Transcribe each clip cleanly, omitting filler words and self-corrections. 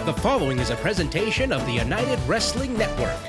The following is a presentation of the United Wrestling Network.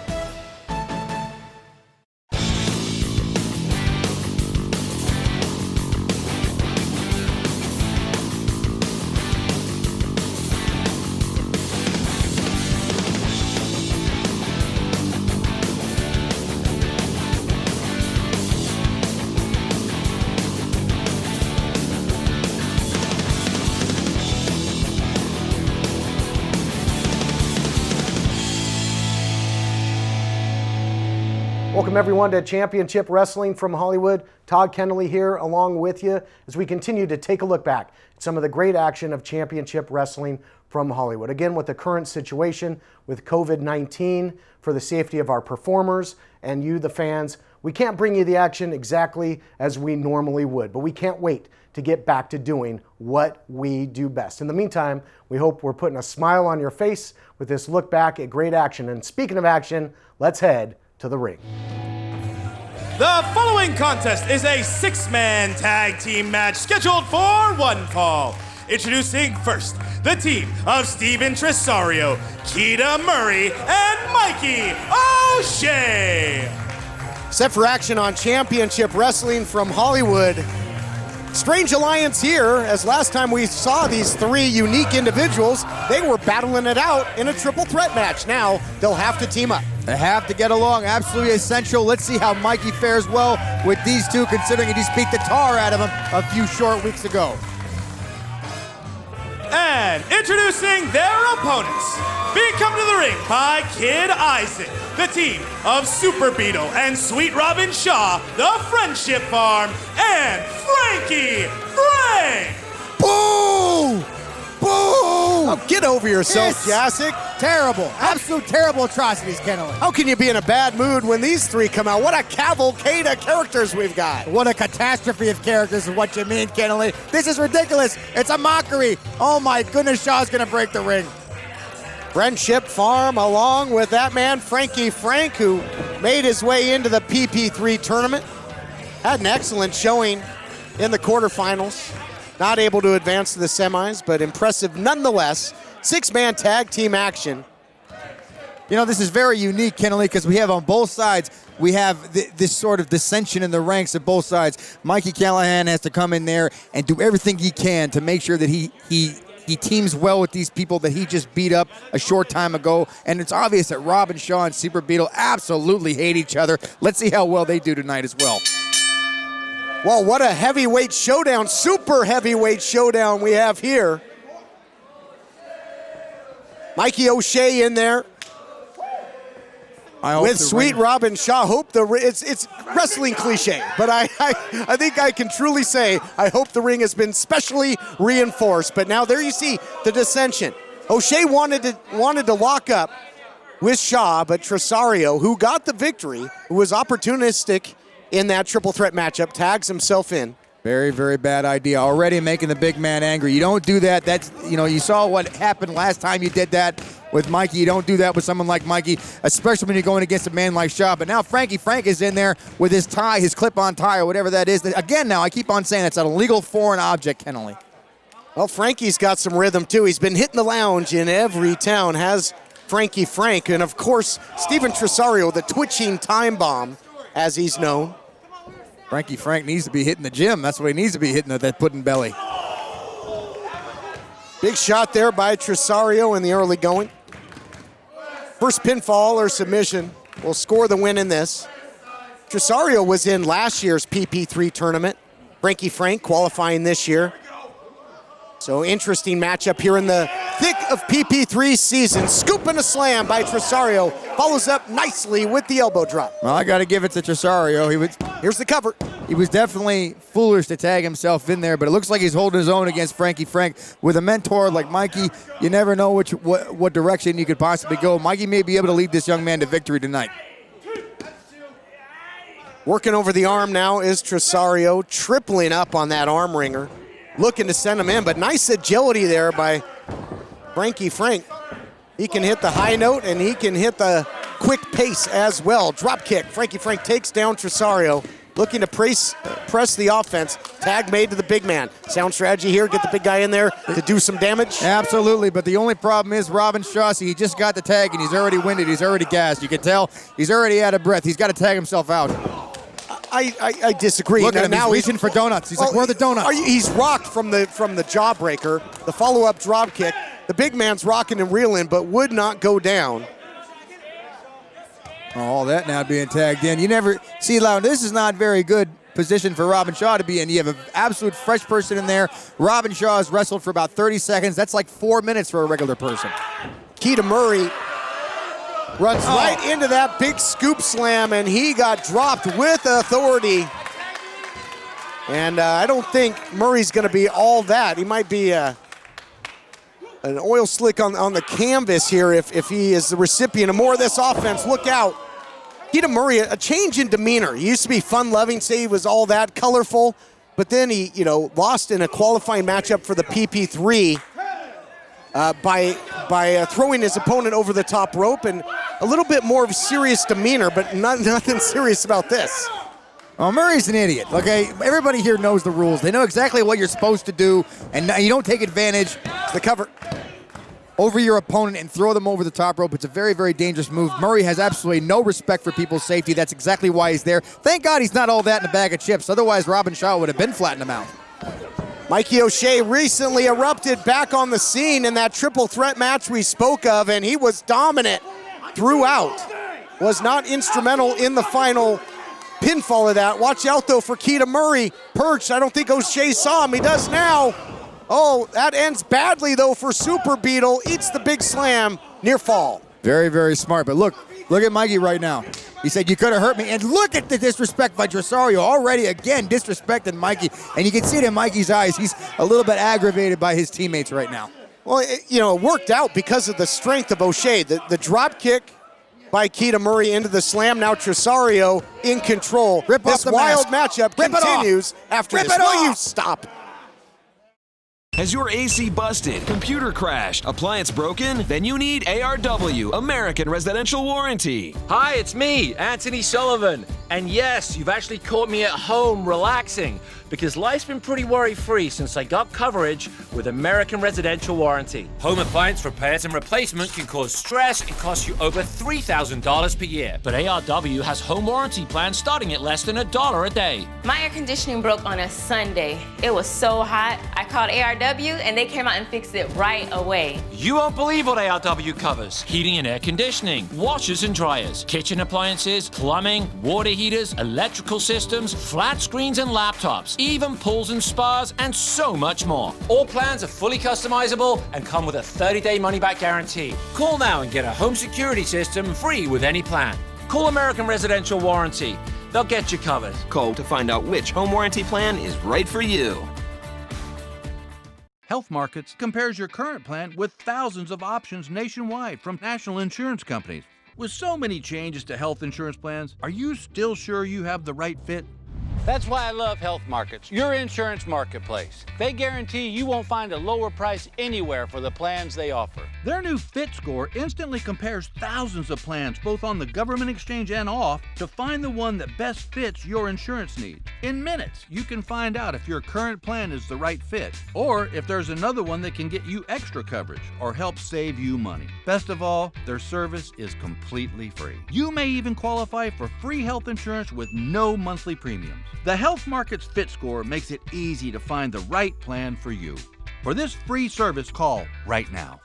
Welcome everyone to Championship Wrestling from Hollywood. Todd Kennelly here along with you as we continue to take a look back at some of the great action of Championship Wrestling from Hollywood. Again, with the current situation with COVID-19, for the safety of our performers and you, the fans, we can't bring you the action exactly as we normally would, but we can't wait to get back to doing what we do best. In the meantime, we hope we're putting a smile on your face with this look back at great action. And speaking of action, let's head to the ring. The following contest is a six-man tag team match scheduled for one fall. Introducing first, the team of Steven Tresario, Keita Murray, and Mikey O'Shea. Set for action on Championship Wrestling from Hollywood. Strange alliance here, as last time we saw these three unique individuals, they were battling it out in a triple threat match. Now they'll have to team up. They have to get along, absolutely essential. Let's see how Mikey fares well with these two, considering he just beat the tar out of him a few short weeks ago. And introducing their opponents, being come to the ring by Kid Isaac, the team of Super Beetle and Sweet Robin Shaw, the Friendship Farm, and Frankie Frank. Boo! Boo! Oh, get over yourself, Jacek. Terrible, absolute terrible atrocities, Kennelly. How can you be in a bad mood when these three come out? What a cavalcade of characters we've got. What a catastrophe of characters is what you mean, Kennelly. This is ridiculous. It's a mockery. Oh my goodness, Shaw's gonna break the ring. Friendship Farm along with that man, Frankie Frank, who made his way into the PP3 tournament. Had an excellent showing in the quarterfinals. Not able to advance to the semis, but impressive nonetheless. Six-man tag team action. You know, this is very unique, Kennelly, because we have on both sides, we have this sort of dissension in the ranks of both sides. Mikey Callahan has to come in there and do everything he can to make sure that he teams well with these people that he just beat up a short time ago. And it's obvious that Rob and Shaw and Super Beetle absolutely hate each other. Let's see how well they do tonight as well. Well, what a heavyweight showdown, super heavyweight showdown we have here. Mikey O'Shea in there with Sweet Robin Shaw. Hope it's wrestling cliche, but I think I can truly say I hope the ring has been specially reinforced. But now there you see the dissension. O'Shea wanted to lock up with Shaw, but Tresario, who got the victory, who was opportunistic in that triple threat matchup, tags himself in. Very, very bad idea. Already making the big man angry. You don't do that. That's, you saw what happened last time you did that with Mikey. You don't do that with someone like Mikey, especially when you're going against a man like Shaw. But now Frankie Frank is in there with his tie, his clip-on tie, or whatever that is. Again, now, I keep on saying it's an illegal foreign object, Kennelly. Well, Frankie's got some rhythm, too. He's been hitting the lounge in every town, has Frankie Frank. And, of course, Steven Tresario, the twitching time bomb, as he's known. Frankie Frank needs to be hitting the gym. That's what he needs to be hitting, that pudding belly. Big shot there by Tresario in the early going. First pinfall or submission will score the win in this. Tresario was in last year's PP3 tournament. Frankie Frank qualifying this year. So interesting matchup here in the thick of PP3 season. Scoop and a slam by Tresario. Follows up nicely with the elbow drop. Well, I got to give it to Tresario. Here's the cover. He was definitely foolish to tag himself in there, but it looks like he's holding his own against Frankie Frank. With a mentor like Mikey, you never know what direction you could possibly go. Mikey may be able to lead this young man to victory tonight. Working over the arm now is Tresario, tripling up on that arm wringer. Looking to send him in, but nice agility there by Frankie Frank. He can hit the high note and he can hit the quick pace as well. Drop kick. Frankie Frank takes down Tresario. looking to press the offense. Tag made to the big man. Sound strategy here, get the big guy in there to do some damage. Absolutely, but the only problem is Robin Chaussee, he just got the tag and he's already winded, he's already gassed. You can tell he's already out of breath. He's got to tag himself out. I disagree. Look at him, he's reaching for donuts. He's like, where are the donuts? He's rocked from the jawbreaker, the follow-up drop kick. The big man's rocking and reeling, but would not go down. All that now being tagged in. You never see, Loud, this is not very good position for Robin Shaw to be in. You have an absolute fresh person in there. Robin Shaw has wrestled for about 30 seconds. That's like 4 minutes for a regular person. Keita Murray runs right into that big scoop slam, and he got dropped with authority. And I don't think Murray's going to be all that. He might be an oil slick on the canvas here if he is the recipient of more of this offense. Look out. Keita Murray, a change in demeanor. He used to be fun-loving, say he was all that colorful, but then he, lost in a qualifying matchup for the PP3 by throwing his opponent over the top rope, and a little bit more of serious demeanor, but nothing serious about this. Oh, Murray's an idiot, okay? Everybody here knows the rules. They know exactly what you're supposed to do, and you don't take advantage. The cover Over your opponent and throw them over the top rope. It's a very, very dangerous move. Murray has absolutely no respect for people's safety. That's exactly why he's there. Thank God he's not all that in a bag of chips. Otherwise, Robin Shaw would have been flat in the mouth. Mikey O'Shea recently erupted back on the scene in that triple threat match we spoke of, and he was dominant throughout. Was not instrumental in the final pinfall of that. Watch out, though, for Keita Murray. Perched. I don't think O'Shea saw him. He does now. Oh, that ends badly, though, for Super Beetle. Eats the big slam. Near fall. Very, very smart. But look at Mikey right now. He said, you could have hurt me. And look at the disrespect by Tresario. Already, again, disrespecting Mikey. And you can see it in Mikey's eyes. He's a little bit aggravated by his teammates right now. Well, it worked out because of the strength of O'Shea. The drop kick by Keita Murray into the slam. Now Tresario in control. This wild matchup continues after this. Will you stop? Has your AC busted, computer crashed, appliance broken? Then you need ARW, American Residential Warranty. Hi, it's me, Anthony Sullivan. And yes, you've actually caught me at home relaxing, because life's been pretty worry-free since I got coverage with American Residential Warranty. Home appliance repairs and replacement can cause stress and cost you over $3,000 per year. But ARW has home warranty plans starting at less than $1 a day. My air conditioning broke on a Sunday. It was so hot. I called ARW and they came out and fixed it right away. You won't believe what ARW covers. Heating and air conditioning, washers and dryers, kitchen appliances, plumbing, water heaters, electrical systems, flat screens and laptops, even pools and spas, and so much more. All plans are fully customizable and come with a 30-day money-back guarantee. Call now and get a home security system free with any plan. Call American Residential Warranty. They'll get you covered. Call to find out which home warranty plan is right for you. Health Markets compares your current plan with thousands of options nationwide from national insurance companies. With so many changes to health insurance plans, are you still sure you have the right fit? That's why I love Health Markets, your insurance marketplace. They guarantee you won't find a lower price anywhere for the plans they offer. Their new Fit Score instantly compares thousands of plans, both on the government exchange and off, to find the one that best fits your insurance needs. In minutes, you can find out if your current plan is the right fit, or if there's another one that can get you extra coverage or help save you money. Best of all, their service is completely free. You may even qualify for free health insurance with no monthly premiums. The Health Markets Fit Score makes it easy to find the right plan for you. For this free service, call right now.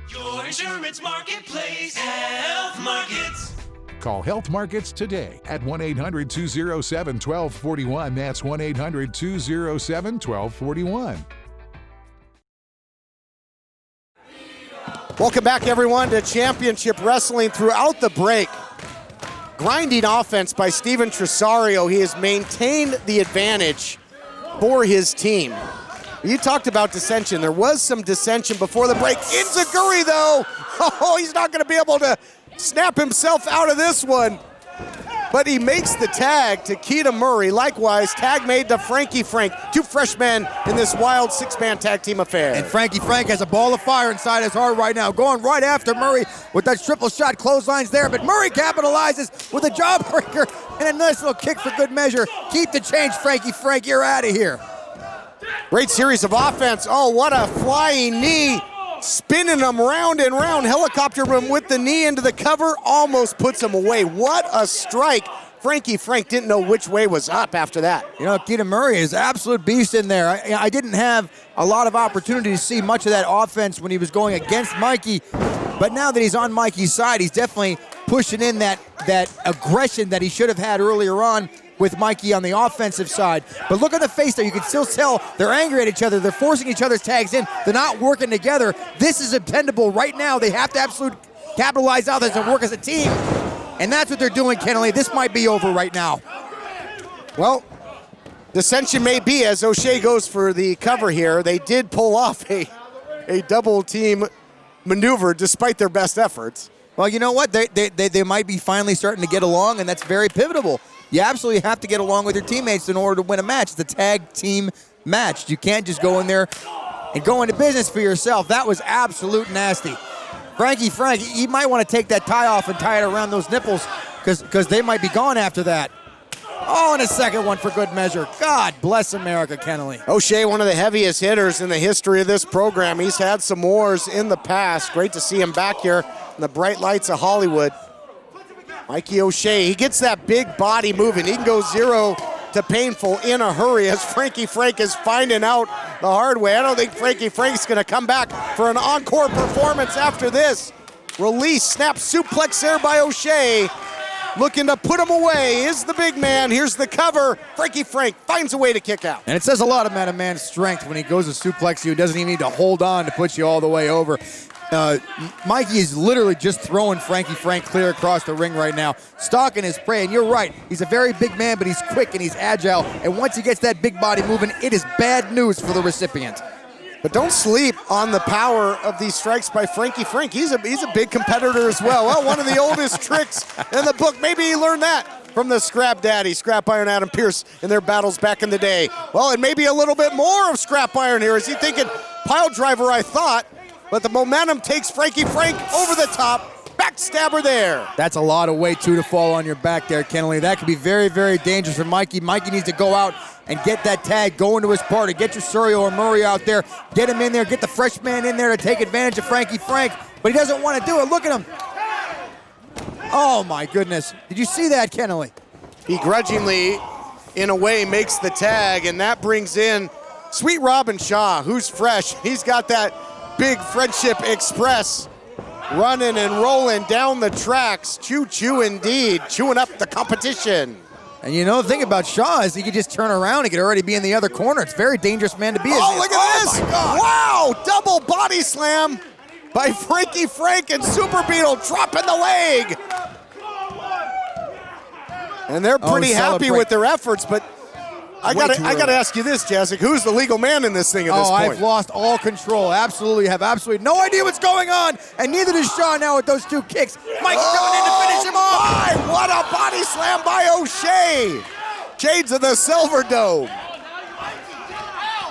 Your insurance marketplace, Health Markets. Call Health Markets today at 1-800-207-1241. That's 1-800-207-1241. Welcome back, everyone, to Championship Wrestling. Throughout the break, grinding offense by Steven Tresario. He has maintained the advantage for his team. You talked about dissension. There was some dissension before the break. Enziguri, though, he's not going to be able to snap himself out of this one. But he makes the tag to Keita Murray. Likewise, tag made to Frankie Frank. Two freshmen in this wild six-man tag team affair. And Frankie Frank has a ball of fire inside his heart right now, going right after Murray with that triple shot clotheslines there. But Murray capitalizes with a jawbreaker. And a nice little kick for good measure. Keep the change, Frankie Frank. You're out of here. Great series of offense. Oh, what a flying knee. Spinning him round and round. Helicopter him with the knee into the cover. Almost puts him away. What a strike. Frankie Frank didn't know which way was up after that. You know, Keita Murray is an absolute beast in there. I didn't have a lot of opportunity to see much of that offense when he was going against Mikey. But now that he's on Mikey's side, he's definitely pushing in that aggression that he should have had earlier on with Mikey on the offensive side. But look at the face there. You can still tell they're angry at each other. They're forcing each other's tags in. They're not working together. This is dependable right now. They have to absolutely capitalize on this and work as a team. And that's what they're doing, Kennelly. This might be over right now. Well, dissension may be as O'Shea goes for the cover here. They did pull off a double team maneuver despite their best efforts. Well, you know what? They might be finally starting to get along, and that's very pivotal. You absolutely have to get along with your teammates in order to win a match. It's a tag team match. You can't just go in there and go into business for yourself. That was absolute nasty. Frankie Frank, you might want to take that tie off and tie it around those nipples because they might be gone after that. Oh, and a second one for good measure. God bless America, Kennelly. O'Shea, one of the heaviest hitters in the history of this program. He's had some wars in the past. Great to see him back here in the bright lights of Hollywood. Mikey O'Shea, he gets that big body moving. He can go 0 to painful in a hurry as Frankie Frank is finding out the hard way. I don't think Frankie Frank's going to come back for an encore performance after this. Release, snap suplex there by O'Shea. Looking to put him away is the big man. Here's the cover. Frankie Frank finds a way to kick out. And it says a lot about a man's strength when he goes to suplex you. He doesn't even need to hold on to put you all the way over. Mikey is literally just throwing Frankie Frank clear across the ring right now, stalking his prey. And you're right, he's a very big man, but he's quick and he's agile. And once he gets that big body moving, it is bad news for the recipient. But don't sleep on the power of these strikes by Frankie Frank. He's a big competitor as well. Well, one of the oldest tricks in the book. Maybe he learned that from the Scrap Daddy, Scrap Iron Adam Pearce, in their battles back in the day. Well, and maybe a little bit more of Scrap Iron here. Is he thinking pile driver, I thought, but the momentum takes Frankie Frank over the top. Backstabber there. That's a lot of weight, too, to fall on your back there, Kennelly. That could be very, very dangerous for Mikey. Mikey needs to go out and get that tag, go into his party. Get your Sorio or Murray out there. Get him in there. Get the fresh man in there to take advantage of Frankie Frank. But he doesn't want to do it. Look at him. Oh, my goodness. Did you see that, Kennelly? He grudgingly, in a way, makes the tag, and that brings in Sweet Robin Shaw, who's fresh. He's got that big Friendship Express running and rolling down the tracks. Choo-choo indeed, chewing up the competition. And you know, the thing about Shaw is he could just turn around. He could already be in the other corner. It's a very dangerous man to be. Oh, look at this! Wow, double body slam by Frankie Frank and Super Beetle dropping the leg. And they're pretty happy with their efforts, but I gotta ask you this, Jessic. Who's the legal man in this thing at this point? I've lost all control. Absolutely, have absolutely no idea what's going on, and neither does Shaw now with those two kicks. Mikey coming in to finish him off. My, what a body slam by O'Shea. Shades of the Silver Dome.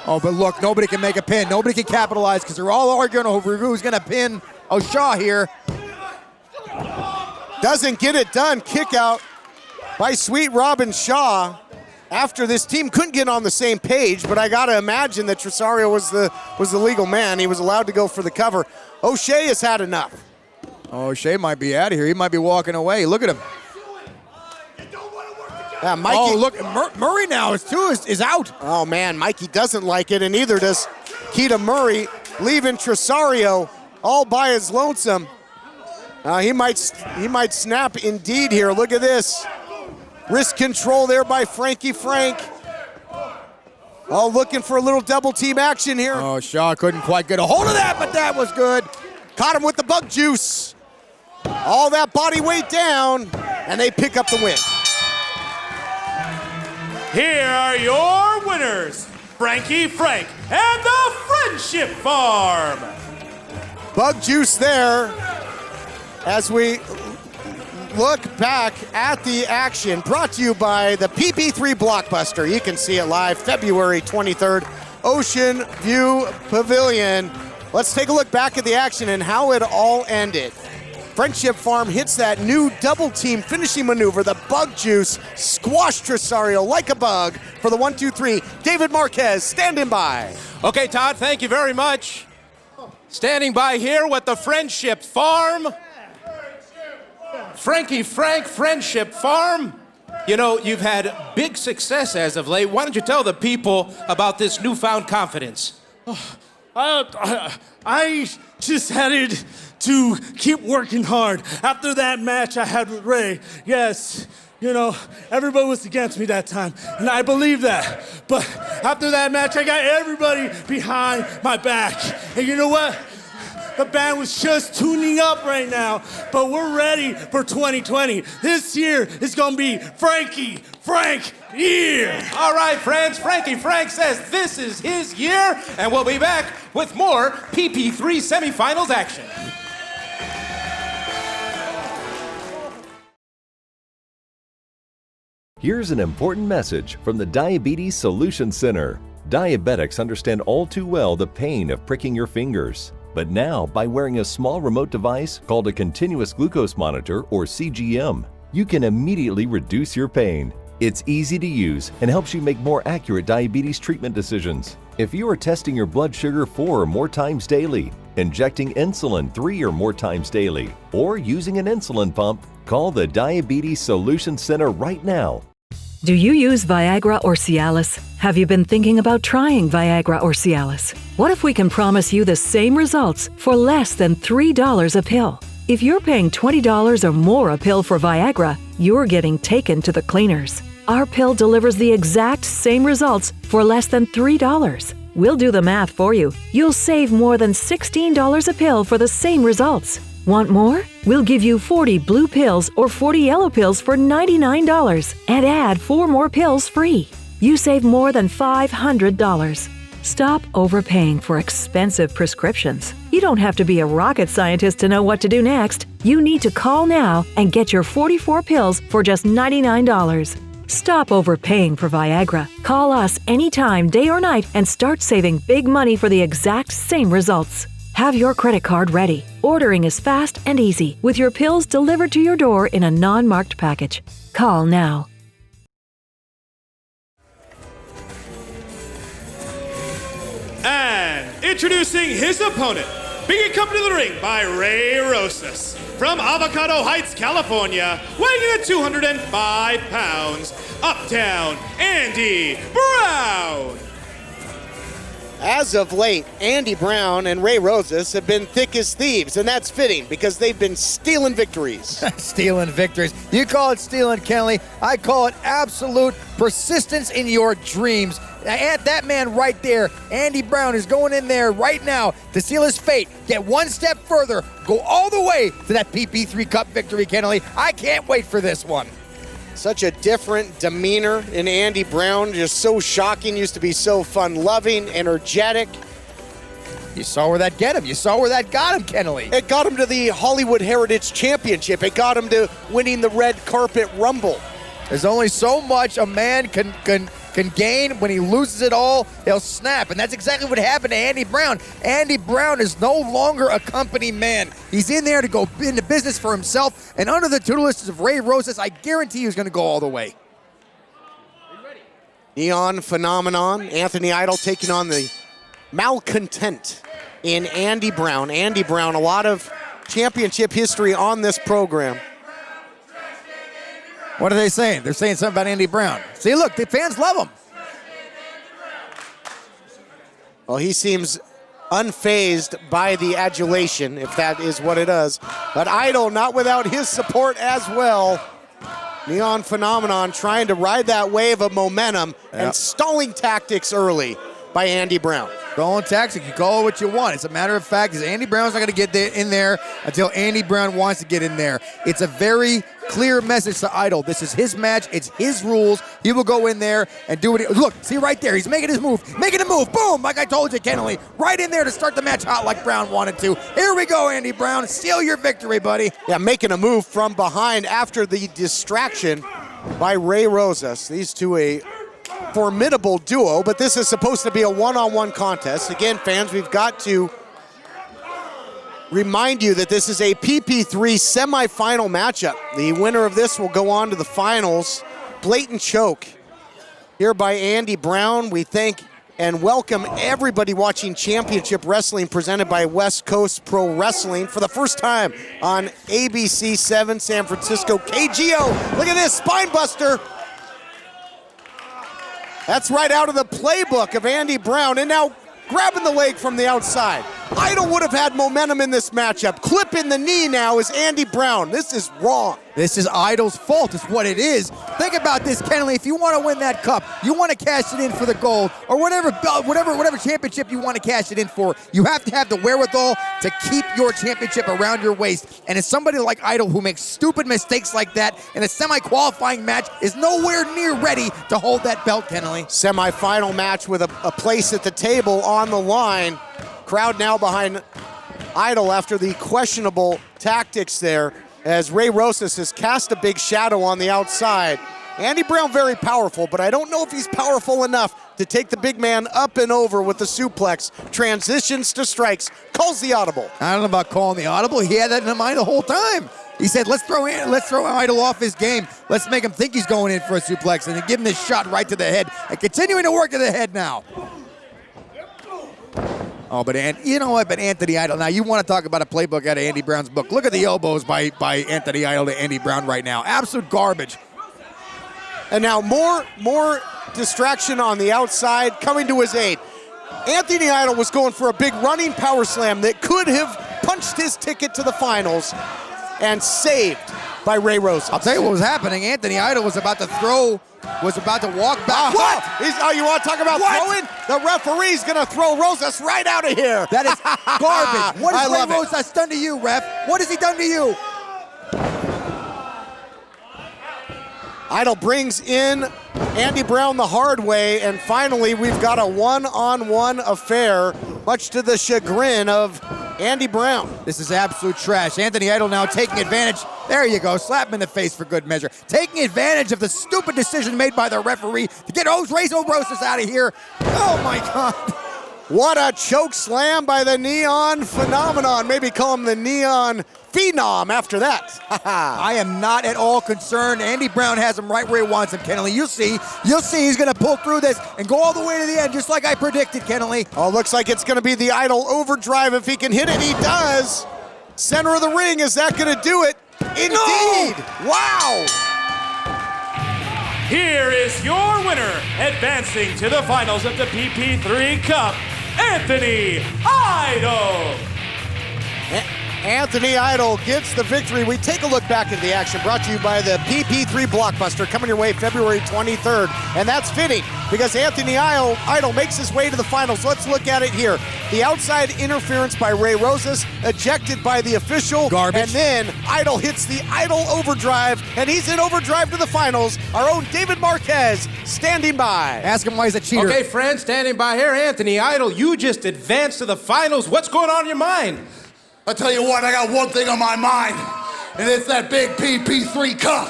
Oh, but look, nobody can make a pin. Nobody can capitalize because they're all arguing over who's going to pin Shaw here. Doesn't get it done. Kick out by Sweet Robin Shaw. After this team couldn't get on the same page, but I got to imagine that Tresario was the legal man. He was allowed to go for the cover. O'Shea has had enough. Oh, O'Shea might be out of here. He might be walking away. Look at him. Yeah, Mikey. Oh, look, Murray now is out. Oh, man, Mikey doesn't like it, and neither does Keita Murray, leaving Tresario all by his lonesome. He might snap indeed here. Look at this. Wrist control there by Frankie Frank. Oh, looking for a little double team action here. Oh, Shaw couldn't quite get a hold of that, but that was good. Caught him with the bug juice. All that body weight down, and they pick up the win. Here are your winners, Frankie Frank and the Friendship Farm. Bug juice there as we look back at the action, brought to you by the PP3 Blockbuster. You can see it live February 23rd, Ocean View Pavilion. Let's take a look back at the action and how it all ended. Friendship Farm hits that new double team finishing maneuver, the bug juice, squash Tresario like a bug for the 1-2-3. David Marquez standing by. Okay, Todd, thank you very much. Standing by here with the Friendship Farm. Frankie Frank Friendship Farm. You know, you've had big success as of late. Why don't you tell the people about this newfound confidence? I just had to keep working hard. After that match I had with Ray, yes, you know, everybody was against me that time, and I believe that. But after that match, I got everybody behind my back. And you know what? The band was just tuning up right now, but we're ready for 2020. This year is gonna be Frankie Frank year. All right, friends, Frankie Frank says this is his year, and we'll be back with more PP3 semifinals action. Here's an important message from the Diabetes Solution Center. Diabetics understand all too well the pain of pricking your fingers. But now, by wearing a small remote device called a continuous glucose monitor, or CGM, you can immediately reduce your pain. It's easy to use and helps you make more accurate diabetes treatment decisions. If you are testing your blood sugar 4 or more times daily, injecting insulin 3 or more times daily, or using an insulin pump, call the Diabetes Solution Center right now. Do you use Viagra or Cialis? Have you been thinking about trying Viagra or Cialis? What if we can promise you the same results for less than $3 a pill? If you're paying $20 or more a pill for Viagra, you're getting taken to the cleaners. Our pill delivers the exact same results for less than $3. We'll do the math for you. You'll save more than $16 a pill for the same results. Want more? We'll give you 40 blue pills or 40 yellow pills for $99 and add 4 more pills free. You save more than $500. Stop overpaying for expensive prescriptions. You don't have to be a rocket scientist to know what to do next. You need to call now and get your 44 pills for just $99. Stop overpaying for Viagra. Call us anytime, day or night, and start saving big money for the exact same results. Have your credit card ready. Ordering is fast and easy, with your pills delivered to your door in a non-marked package. Call now. And introducing his opponent, being accompanied to the ring by Ray Rosas. From Avocado Heights, California, weighing in at 205 pounds, Uptown Andy Brown. As of late, Andy Brown and Ray Rosas have been thick as thieves, and that's fitting because they've been stealing victories. Stealing victories. You call it stealing, Kenley. I call it absolute persistence in your dreams. And that man right there, Andy Brown, is going in there right now to seal his fate, get one step further, go all the way to that PP3 Cup victory, Kenley. I can't wait for this one. Such a different demeanor in Andy Brown, just so shocking, used to be so fun-loving, energetic. You saw where that get him. You saw where that got him, Kenley. It got him to the Hollywood Heritage Championship. It got him to winning the Red Carpet Rumble. There's only so much a man can gain. When he loses it all, he'll snap. And that's exactly what happened to Andy Brown. Andy Brown is no longer a company man. He's in there to go into business for himself. And under the tutelage of Ray Rosas, I guarantee he's going to go all the way. Neon Phenomenon, Anthony Idol taking on the malcontent in Andy Brown. Andy Brown, a lot of championship history on this program. What are they saying? They're saying something about Andy Brown. See, look, the fans love him. Well, he seems unfazed by the adulation, if that is what it is. But Idol not without his support as well. Neon Phenomenon trying to ride that wave of momentum and stalling tactics early by Andy Brown. Stalling tactics, you call it what you want. It's a matter of fact, is Andy Brown's not going to get in there until Andy Brown wants to get in there. It's a very clear message to Idol. This is his match. It's his rules. He will go in there and do what he... Look, see right there. He's making his move. Making a move. Boom! Like I told you, Kenley. Right in there to start the match hot like Brown wanted to. Here we go, Andy Brown. Seal your victory, buddy. Yeah, making a move from behind after the distraction by Ray Rosas. These two a formidable duo, but this is supposed to be a one-on-one contest. Again, fans, we've got to remind you that this is a PP3 semifinal matchup. The winner of this will go on to the finals. Blatant choke here by Andy Brown. We thank and welcome everybody watching Championship Wrestling presented by West Coast Pro Wrestling for the first time on ABC 7 San Francisco KGO. Look at this, spine buster. That's right out of the playbook of Andy Brown. And now grabbing the leg from the outside. Idol would have had momentum in this matchup. Clipping the knee now is Andy Brown. This is wrong. This is Idol's fault, is what it is. Think about this, Kenley. If you want to win that cup, you want to cash it in for the gold, or whatever championship you want to cash it in for, you have to have the wherewithal to keep your championship around your waist. And it's somebody like Idol who makes stupid mistakes like that in a semi-qualifying match is nowhere near ready to hold that belt, Kenley. Semi-final match with a place at the table on the line. Crowd now behind Idol after the questionable tactics there, as Ray Rosas has cast a big shadow on the outside. Andy Brown very powerful, but I don't know if he's powerful enough to take the big man up and over with the suplex. Transitions to strikes, calls the audible. I don't know about calling the audible. He had that in mind the whole time. He said, let's throw Idol off his game. Let's make him think he's going in for a suplex and then give him this shot right to the head. And continuing to work to the head now. Oh, but you know what? But Anthony Idol, now you want to talk about a playbook out of Andy Brown's book. Look at the elbows by Anthony Idol to Andy Brown right now. Absolute garbage. And now more distraction on the outside coming to his aid. Anthony Idol was going for a big running power slam that could have punched his ticket to the finals and saved by Ray Rosas. I'll tell you what was happening. Anthony Idol was about to walk back. What? You want to talk about throwing? The referee's going to throw Rosas right out of here. That is garbage. What has Ray Rosas done to you, ref? What has he done to you? Idol brings in Andy Brown the hard way, and finally we've got a one-on-one affair, much to the chagrin of Andy Brown. This is absolute trash. Anthony Idol now taking advantage. There you go. Slap him in the face for good measure. Taking advantage of the stupid decision made by the referee to get Ray Rosas out of here. Oh, my God. What a choke slam by the Neon Phenomenon. Maybe call him the Neon Phenom after that. I am not at all concerned. Andy Brown has him right where he wants him, Kennelly. You'll see he's going to pull through this and go all the way to the end, just like I predicted, Kennelly. Oh, looks like it's going to be the Idol overdrive. If he can hit it, he does. Center of the ring, is that going to do it? Indeed. No! Wow. Here is your winner, advancing to the finals of the PP3 Cup, Anthony Idol. Anthony Idol gets the victory. We take a look back at the action brought to you by the PP3 Blockbuster, coming your way February 23rd. And that's fitting because Anthony Idol makes his way to the finals. Let's look at it here. The outside interference by Ray Rosas, ejected by the official. Garbage. And then Idol hits the Idol overdrive, and he's in overdrive to the finals. Our own David Marquez standing by. Ask him why he's a cheater. Okay, friend, standing by here. Anthony Idol, you just advanced to the finals. What's going on in your mind? I tell you what, I got one thing on my mind, and it's that big PP3 Cup.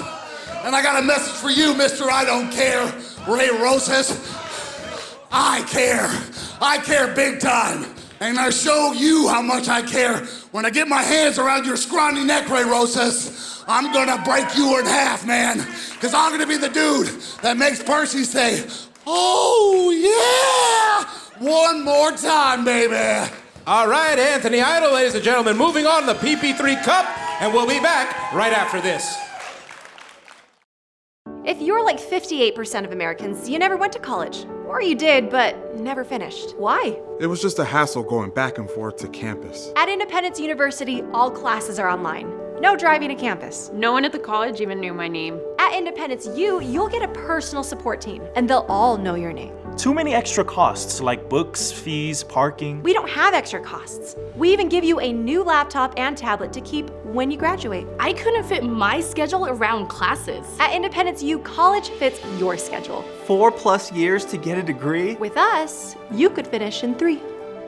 And I got a message for you, Mr. I Don't Care, Ray Rosas. I care. I care big time. And I show you how much I care. When I get my hands around your scrawny neck, Ray Rosas, I'm gonna break you in half, man. Because I'm gonna be the dude that makes Percy say, oh yeah, one more time, baby. All right, Anthony Idol, ladies and gentlemen, moving on to the PP3 Cup, and we'll be back right after this. If you're like 58% of Americans, you never went to college. Or you did, but never finished. Why? It was just a hassle going back and forth to campus. At Independence University, all classes are online. No driving to campus. No one at the college even knew my name. At Independence U, you'll get a personal support team, and they'll all know your name. Too many extra costs, like books, fees, parking. We don't have extra costs. We even give you a new laptop and tablet to keep when you graduate. I couldn't fit my schedule around classes. At Independence U, college fits your schedule. 4+ years to get a degree? With us, you could finish in 3.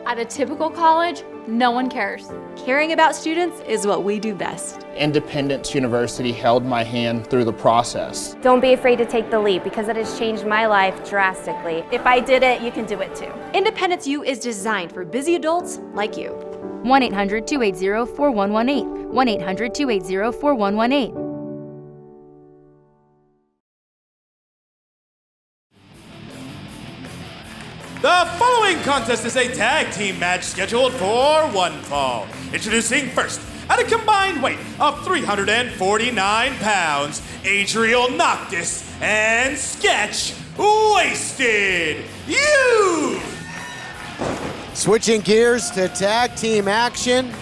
At a typical college, no one cares. Caring about students is what we do best. Independence University held my hand through the process. Don't be afraid to take the leap because it has changed my life drastically. If I did it, you can do it too. Independence U is designed for busy adults like you. 1-800-280-4118. 1-800-280-4118. The following contest is a tag team match scheduled for one fall. Introducing first, at a combined weight of 349 pounds, Adriel Noctis and Sketch Wasted Youth. Switching gears to tag team action.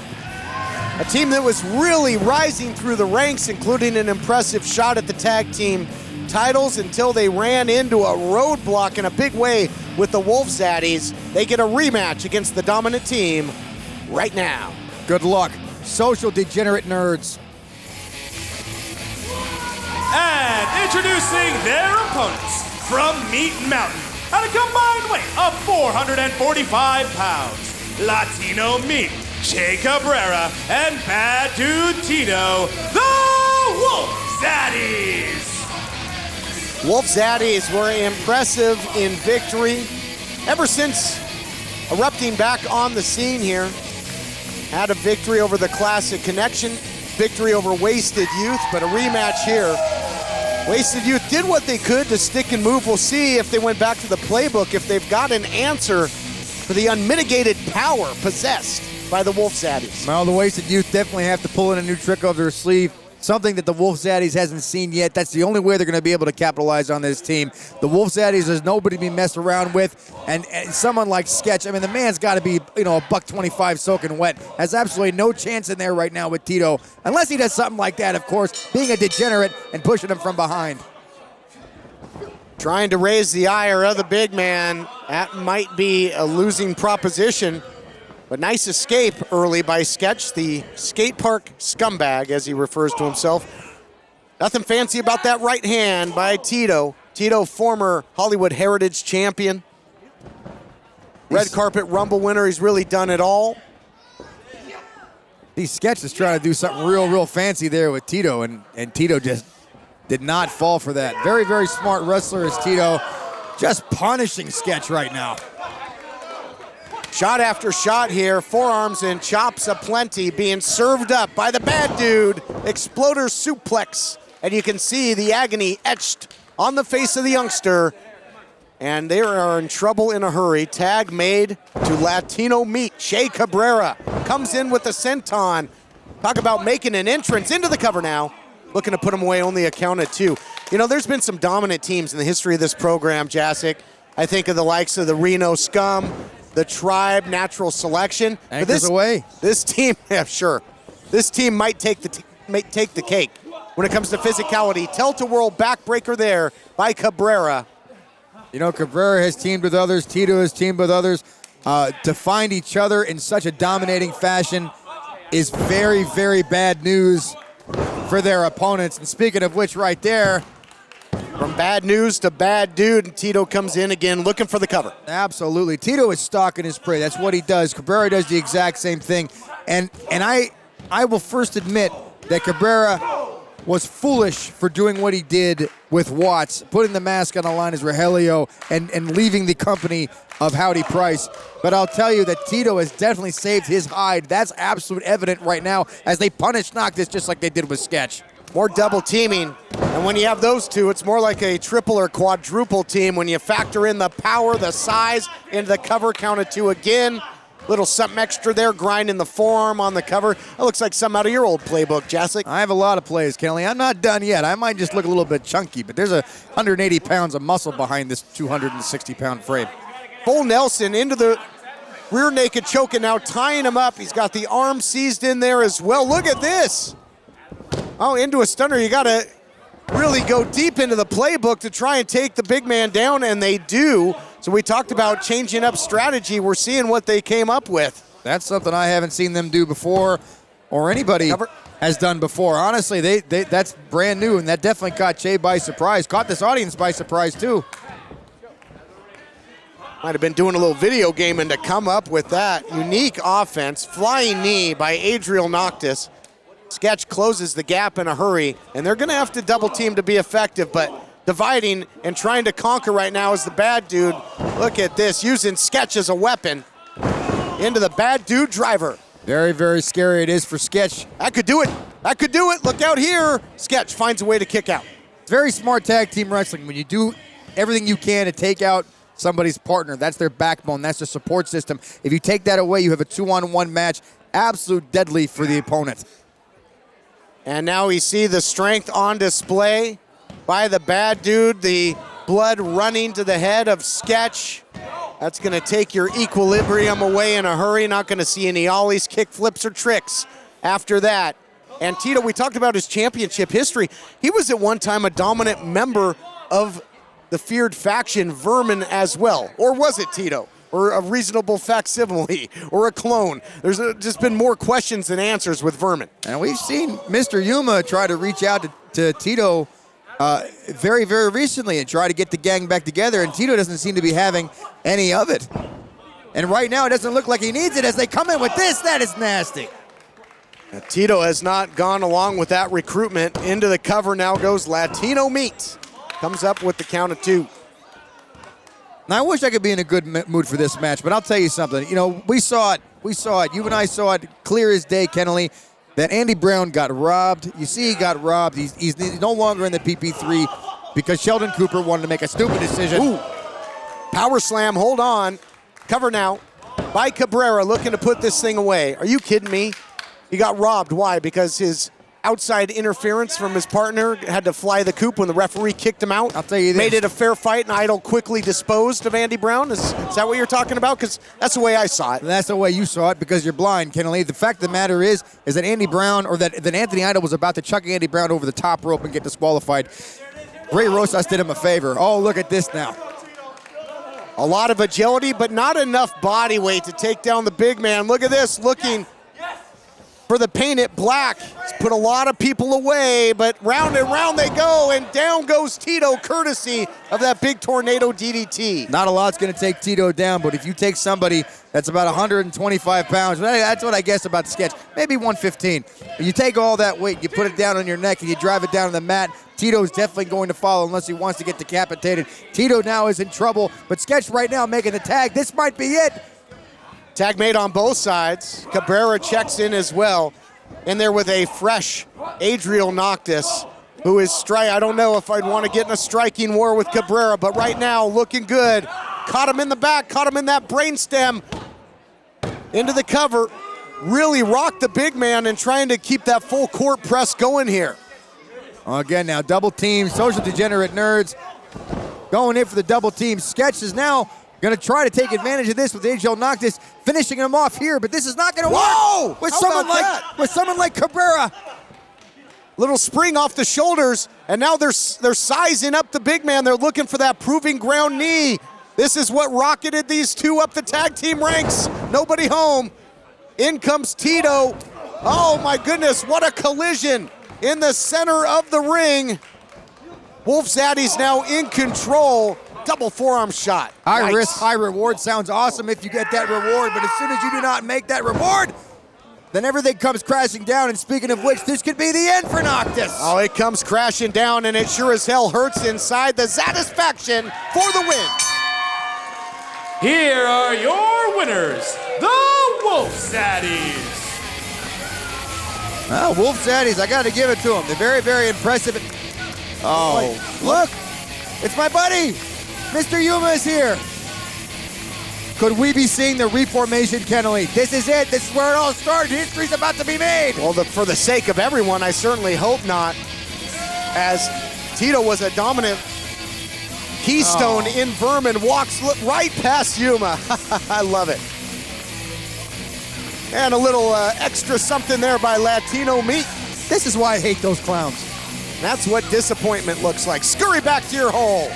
A team that was really rising through the ranks, including an impressive shot at the tag team titles until they ran into a roadblock in a big way with the Wolf Zaddies. They get a rematch against the dominant team right now. Good luck, social degenerate nerds. And introducing their opponents from Meat Mountain at a combined weight of 445 pounds, Latino Meat, Che Cabrera, and Bad Dude Tito, the Wolf Zaddies. Wolf Zaddies were impressive in victory ever since erupting back on the scene here. Had a victory over the Classic Connection, victory over Wasted Youth, but a rematch here. Wasted Youth did what they could to stick and move. We'll see if they went back to the playbook, if they've got an answer for the unmitigated power possessed by the Wolf Zaddies. Well, the Wasted Youth definitely have to pull in a new trick up their sleeve. Something that the Wolf Zaddies hasn't seen yet. That's the only way they're going to be able to capitalize on this team. The Wolf Zaddies is nobody to be messed around with, and someone like Sketch, I mean, the man's got to be, a $125 soaking wet. Has absolutely no chance in there right now with Tito, unless he does something like that, of course, being a degenerate and pushing him from behind. Trying to raise the ire of the big man. That might be a losing proposition. But nice escape early by Sketch, the skate park scumbag, as he refers to himself. Nothing fancy about that right hand by Tito. Tito, former Hollywood Heritage champion. Red carpet Rumble winner. He's really done it all. Sketch is trying to do something real fancy there with Tito, and Tito just did not fall for that. Very, very smart wrestler is Tito. Just punishing Sketch right now. Shot after shot here, forearms and chops aplenty being served up by the Bad Dude. Exploder suplex, and you can see the agony etched on the face of the youngster. And they are in trouble in a hurry. Tag made to Latino Meat. Che Cabrera comes in with the senton. Talk about making an entrance into the cover now. Looking to put him away, only a count of two. There's been some dominant teams in the history of this program, Jacek. I think of the likes of the Reno Scum, the Tribe, Natural Selection. Anchors away. This team, yeah, sure. This team might take the cake when it comes to physicality. Tilt-a-whirl backbreaker there by Cabrera. Cabrera has teamed with others. Tito has teamed with others. To find each other in such a dominating fashion is very, very bad news for their opponents. And speaking of which, right there, from bad news to Bad Dude, and Tito comes in again looking for the cover. Absolutely. Tito is stalking his prey. That's what he does. Cabrera does the exact same thing. And I will first admit that Cabrera was foolish for doing what he did with Watts, putting the mask on the line as Rogelio and leaving the company of Howdy Price. But I'll tell you that Tito has definitely saved his hide. That's absolute evident right now as they punish Noctis just like they did with Sketch. More double teaming. And when you have those two, it's more like a triple or quadruple team when you factor in the power, the size, into the cover, count of two again. Little something extra there, grinding the forearm on the cover. That looks like something out of your old playbook, Jacek. I have a lot of plays, Kelly. I'm not done yet. I might just look a little bit chunky, but there's 180 pounds of muscle behind this 260-pound frame. Full Nelson into the rear naked choke, and now tying him up. He's got the arm seized in there as well. Look at this. Oh, into a stunner. You got to really go deep into the playbook to try and take the big man down, and they do. So we talked about changing up strategy. We're seeing what they came up with. That's something I haven't seen them do before, or anybody has done before. Honestly, that's brand new, and that definitely caught Che by surprise. Caught this audience by surprise, too. Might have been doing a little video gaming to come up with that. Unique offense. Flying knee by Adriel Noctis. Sketch closes the gap in a hurry, and they're going to have to double team to be effective, but dividing and trying to conquer right now is the Bad Dude. Look at this, using Sketch as a weapon into the Bad Dude driver. Very, very scary it is for Sketch. That could do it. That could do it. Look out here. Sketch finds a way to kick out. It's very smart tag team wrestling. When you do everything you can to take out somebody's partner, that's their backbone, that's their support system. If you take that away, you have a 2-on-1 match. Absolute deadly for the opponent. And now we see the strength on display by the bad dude. The blood running to the head of Sketch. That's going to take your equilibrium away in a hurry. Not going to see any ollies, kick flips, or tricks after that. And Tito, we talked about his championship history. He was at one time a dominant member of the feared faction Vermin as well. Or was it, Tito? Or a reasonable facsimile, or a clone? There's just been more questions than answers with Vermin. And we've seen Mr. Yuma try to reach out to Tito very, very recently and try to get the gang back together, and Tito doesn't seem to be having any of it. And right now, it doesn't look like he needs it as they come in with this. That is nasty. Now, Tito has not gone along with that recruitment. Into the cover now goes Latino Meat. Comes up with the count of 2. Now, I wish I could be in a good mood for this match, but I'll tell you something. You know, we saw it. You and I saw it clear as day, Kennelly, that Andy Brown got robbed. You see he got robbed. He's no longer in the PP3 because Sheldon Cooper wanted to make a stupid decision. Ooh. Power slam, hold on. Cover now by Cabrera, looking to put this thing away. Are you kidding me? He got robbed. Why? Because his outside interference from his partner had to fly the coop when the referee kicked him out. I'll tell you this. Made it a fair fight, and Idol quickly disposed of Andy Brown. Is that what you're talking about? Because that's the way I saw it. That's the way you saw it because you're blind, Kennelly. The fact of the matter is that Andy Brown, or that Anthony Idol was about to chuck Andy Brown over the top rope and get disqualified. Ray Rosas did him a favor. Oh, look at this now. A lot of agility, but not enough body weight to take down the big man. Look at this, looking for the paint it black. It's put a lot of people away, but round and round they go, and down goes Tito, courtesy of that big tornado DDT. Not a lot's going to take Tito down, but if you take somebody that's about 125 pounds, that's what I guess about Sketch, maybe 115. You take all that weight, you put it down on your neck, and you drive it down on the mat, Tito's definitely going to follow unless he wants to get decapitated. Tito now is in trouble, but Sketch right now making the tag. This might be it. Tag made on both sides. Cabrera checks in as well. In there with a fresh Adriel Noctis, who is I don't know if I'd want to get in a striking war with Cabrera, but right now looking good. Caught him in the back, caught him in that brainstem. Into the cover. Really rocked the big man and trying to keep that full court press going here. Again now, double team, social degenerate nerds going in for the double team. Sketch is now going to try to take advantage of this with Adriel Noctis, finishing him off here, but this is not going to work with someone like Cabrera. Little spring off the shoulders, and now they're sizing up the big man. They're looking for that proving ground knee. This is what rocketed these two up the tag team ranks. Nobody home. In comes Tito. Oh my goodness, what a collision in the center of the ring. Wolf Zaddy's now in control. Double forearm shot. High risk, high reward sounds awesome if you get that reward, but as soon as you do not make that reward, then everything comes crashing down, and speaking of which, this could be the end for Noctis. Oh, it comes crashing down, and it sure as hell hurts inside. The Satisfaction for the win. Here are your winners, the Wolf Zaddies. Wolf Zaddies, I got to give it to them. They're very, very impressive. Oh, look, it's my buddy. Mr. Yuma is here. Could we be seeing the reformation, Kennelly? This is it. This is where it all started. History's about to be made. Well, for the sake of everyone, I certainly hope not, as Tito was a dominant keystone in Vermin, walks right past Yuma. I love it. And a little extra something there by Latino Meat. This is why I hate those clowns. That's what disappointment looks like. Scurry back to your hole.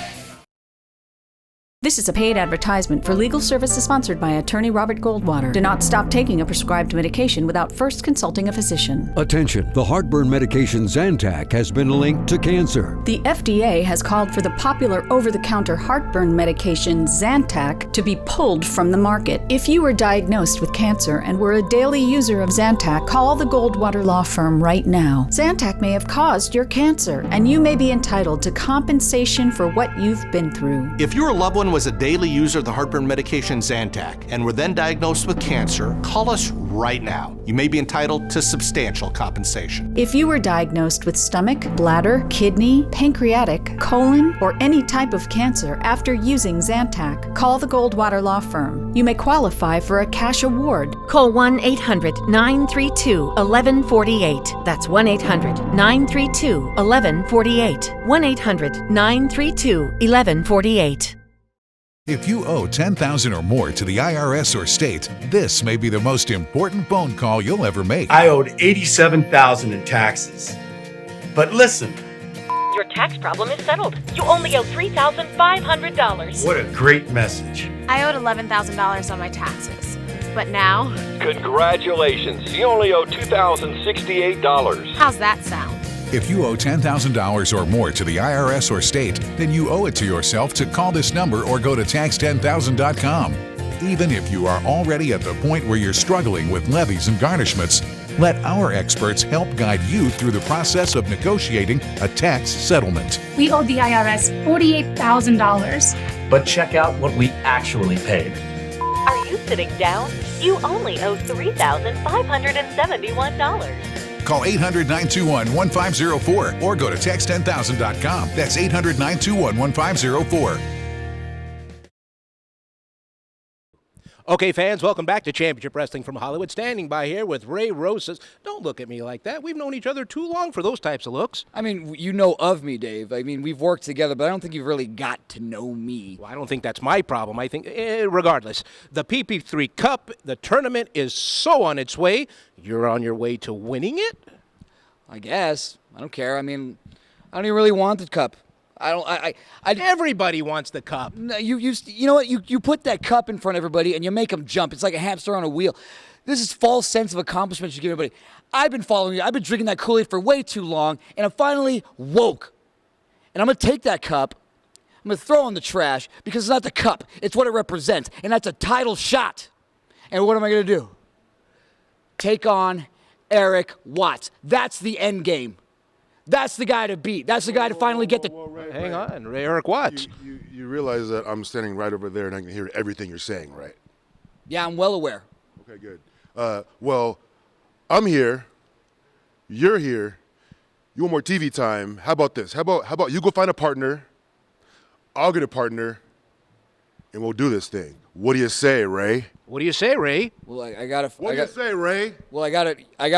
This is a paid advertisement for legal services sponsored by attorney Robert Goldwater. Do not stop taking a prescribed medication without first consulting a physician. Attention, the heartburn medication Zantac has been linked to cancer. The FDA has called for the popular over-the-counter heartburn medication Zantac to be pulled from the market. If you were diagnosed with cancer and were a daily user of Zantac, call the Goldwater Law Firm right now. Zantac may have caused your cancer, and you may be entitled to compensation for what you've been through. If your loved one son was a daily user of the heartburn medication Zantac and were then diagnosed with cancer, call us right now. You may be entitled to substantial compensation. If you were diagnosed with stomach, bladder, kidney, pancreatic, colon, or any type of cancer after using Zantac, call the Goldwater Law Firm. You may qualify for a cash award. Call 1-800-932-1148. That's 1-800-932-1148. 1-800-932-1148. If you owe $10,000 or more to the IRS or state, this may be the most important phone call you'll ever make. I owed $87,000 in taxes. But listen. Your tax problem is settled. You only owe $3,500. What a great message. I owed $11,000 on my taxes. But now... Congratulations. You only owe $2,068. How's that sound? If you owe $10,000 or more to the IRS or state, then you owe it to yourself to call this number or go to tax10000.com. Even if you are already at the point where you're struggling with levies and garnishments, let our experts help guide you through the process of negotiating a tax settlement. We owe the IRS $48,000. But check out what we actually paid. Are you sitting down? You only owe $3,571. Call 800-921-1504 or go to tax10000.com. That's 800-921-1504. Okay, fans, welcome back to Championship Wrestling from Hollywood. Standing by here with Ray Rosas. Don't look at me like that. We've known each other too long for those types of looks. I mean, you know of me, Dave. I mean, we've worked together, but I don't think you've really got to know me. Well, I don't think that's my problem. I think, regardless, the PP3 Cup, the tournament is so on its way. You're on your way to winning it? I guess. I don't care. I mean, I don't even really want the cup. Everybody wants the cup. No, you know what? You put that cup in front of everybody and you make them jump. It's like a hamster on a wheel. This is false sense of accomplishment you give everybody. I've been following you. I've been drinking that Kool-Aid for way too long, and I'm finally woke. And I'm going to take that cup. I'm going to throw it in the trash because it's not the cup. It's what it represents, and that's a title shot. And what am I going to do? Take on Eric Watts. That's the end game. That's the guy to beat. That's the guy to finally get the... Hang on, Eric Watts. You realize that I'm standing right over there and I can hear everything you're saying, right? Yeah, I'm well aware. Okay, good. Well, I'm here. You're here. You want more TV time? How about this? How about you go find a partner? I'll get a partner, and we'll do this thing. What do you say, Ray? What do you say, Ray? Well, I gotta. What do you say, Ray? Well, I gotta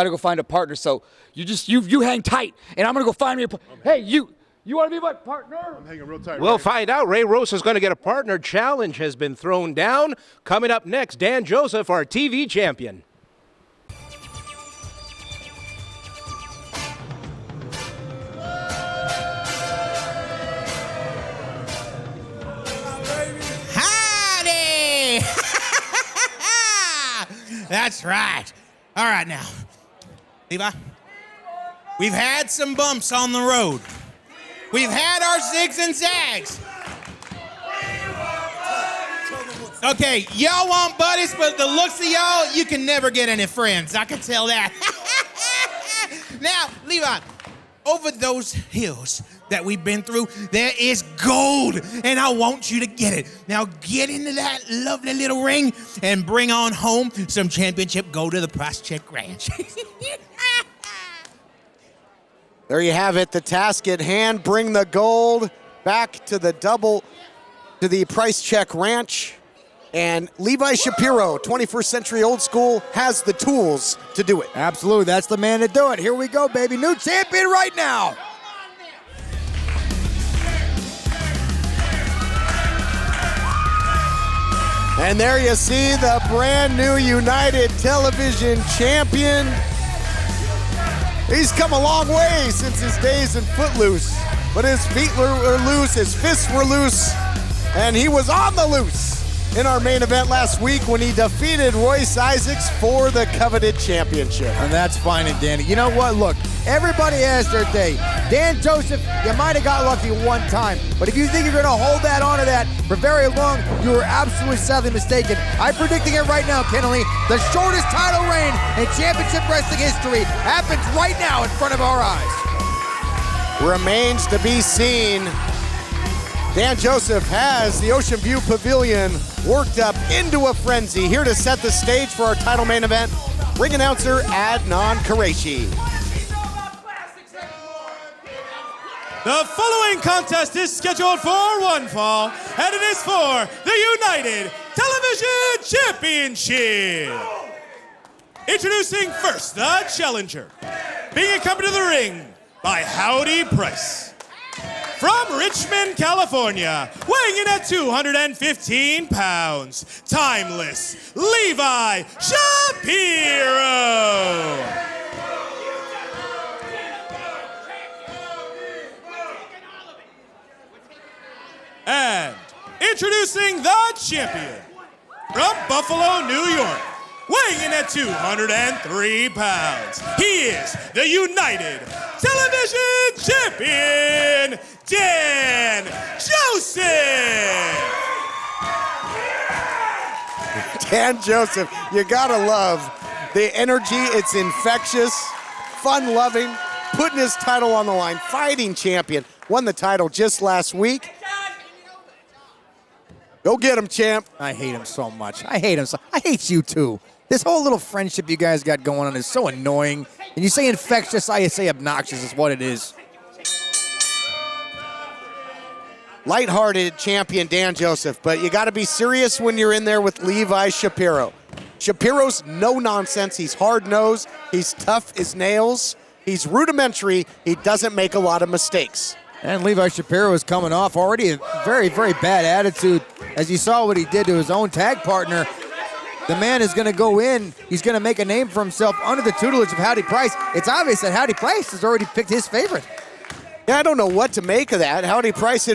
go find a partner. So you hang tight, and I'm gonna go find me a. Hey, you want to be my partner? I'm hanging real tight. We'll find out. Ray Rose is going to get a partner. Challenge has been thrown down. Coming up next, Dan Joseph, our TV champion. That's right. All right, now, Levi, we've had some bumps on the road. We've had our zigs and zags. Okay, y'all want buddies, but the looks of y'all, you can never get any friends. I can tell that. Now, Levi, over those hills that we've been through, there is gold, and I want you to get it. Now get into that lovely little ring and bring on home some championship gold to the Price Check Ranch. There you have it, the task at hand. Bring the gold back to the Price Check Ranch. And Levi Shapiro, 21st Century Old School, has the tools to do it. Absolutely, that's the man to do it. Here we go, baby. New champion right now. And there you see the brand new United Television champion. He's come a long way since his days in Footloose, but his feet were loose, his fists were loose, and he was on the loose in our main event last week when he defeated Royce Isaacs for the coveted championship. And that's fine and dandy. You know what? Look, everybody has their day. Dan Joseph, you might have got lucky one time, but if you think you're going to hold that onto that for very long, you are absolutely sadly mistaken. I'm predicting it right now, Kennelly. The shortest title reign in championship wrestling history happens right now in front of our eyes. Remains to be seen Dan Joseph has the Ocean View Pavilion worked up into a frenzy. Here to set the stage for our title main event, ring announcer Adnan Qureshi. The following contest is scheduled for one fall, and it is for the United Television Championship. Introducing first, the challenger, being accompanied to the ring by Howdy Price. From Richmond, California, weighing in at 215 pounds, Timeless Levi Shapiro. And introducing the champion, from Buffalo, New York, weighing in at 203 pounds, he is the United Television Champion, Dan Joseph! Dan Joseph, you gotta love the energy. It's infectious, fun-loving, putting his title on the line, fighting champion. Won the title just last week. Go get him, champ. I hate him so much. I hate him so. I hate you too. This whole little friendship you guys got going on is so annoying. And you say infectious, I say obnoxious is what it is. Lighthearted champion Dan Joseph, but you got to be serious when you're in there with Levi Shapiro. Shapiro's no nonsense. He's hard-nosed. He's tough as nails. He's rudimentary. He doesn't make a lot of mistakes. And Levi Shapiro is coming off already a very, very bad attitude. As you saw what he did to his own tag partner, the man is going to go in. He's going to make a name for himself under the tutelage of Howdy Price. It's obvious that Howdy Price has already picked his favorite. Yeah, I don't know what to make of that. Howdy Price